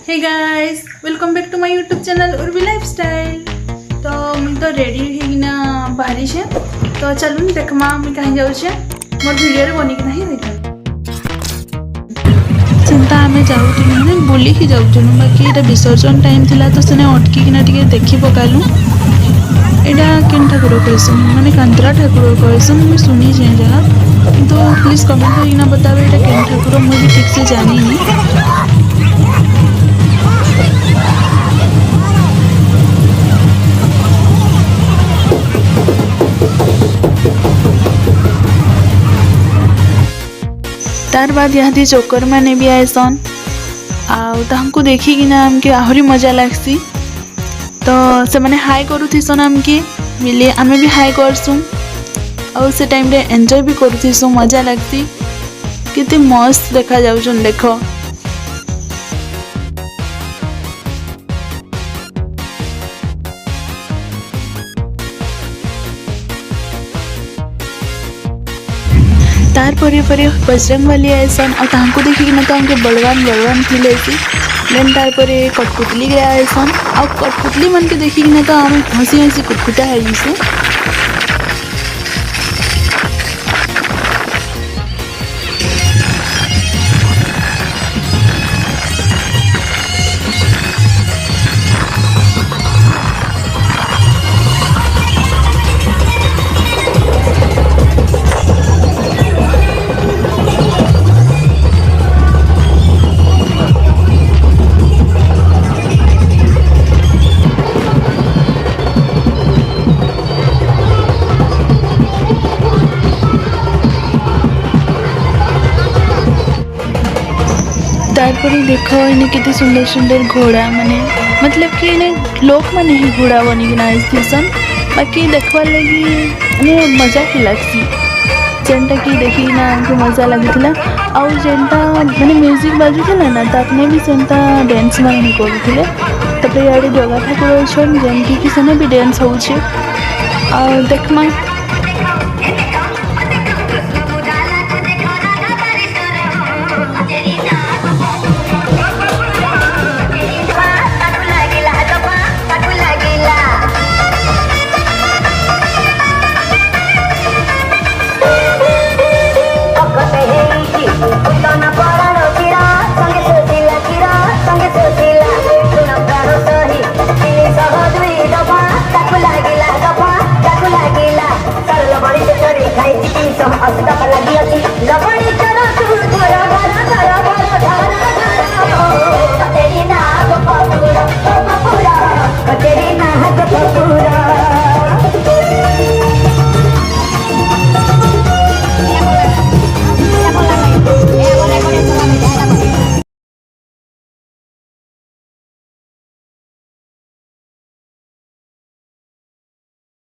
Hey guys welcome back to my YouTube channel Urvi lifestyle. तो मुझे तो रेडी होना बाहरी छे तो चलून देखमा मुझे कहीं जाऊे मोर वीडियो बनी कि नहीं देख चिंता आम जाऊँ मैंने बुलिकी जाऊँ बाकी ये विसर्जन टाइम थिला तो सेने अटकिना टे देखी पकालु। यहाँ केन ठाकुर कहसन माने कांतरा ठाकुर कहसन मुझे शुणी जहाँ तो प्लीज कमेंट करना बतावे यहाँ केन ठाकुर मुझे ठीक से जानी। तार बाद यहाँ चोकर मैंने भी आएसन आउ देखिकिना आमके आहरी मजा लगसी तो से मैंने हाई करूथीसन आमके मिले आमे भी हाई करसुँ और से टाइम रे एंजॉय भी करूथीसुँ मजा लगसी कितने मस्त देखा जाउछन देख। तार परे बजरंग वाली आएसन और देखिकिना तो हमके बलवान फील होती। देन तार परे कठपुतली गया आएसन और कठपुतली मन के देखिकिना तो आम हसी हसी कुटकुटा है जिसे तारपरे देख इन्हें कितने सुंदर सुंदर घोड़ा माने मतलब कि इन्हें लोक मैंने ही घोड़ा बनिकिना आईसन बाकी देखवार लगी इन्हें मजा ही लगसी जेनटा कि देखिना आमको मजा लगी आउ जेनटा माने म्यूजिक बाजुला ना तापने भी सेंटा डांस मैंने करूँ तापर इे जगह ठाकुर अच्छन जेनकी कि सेने भी डांस हो देखमा।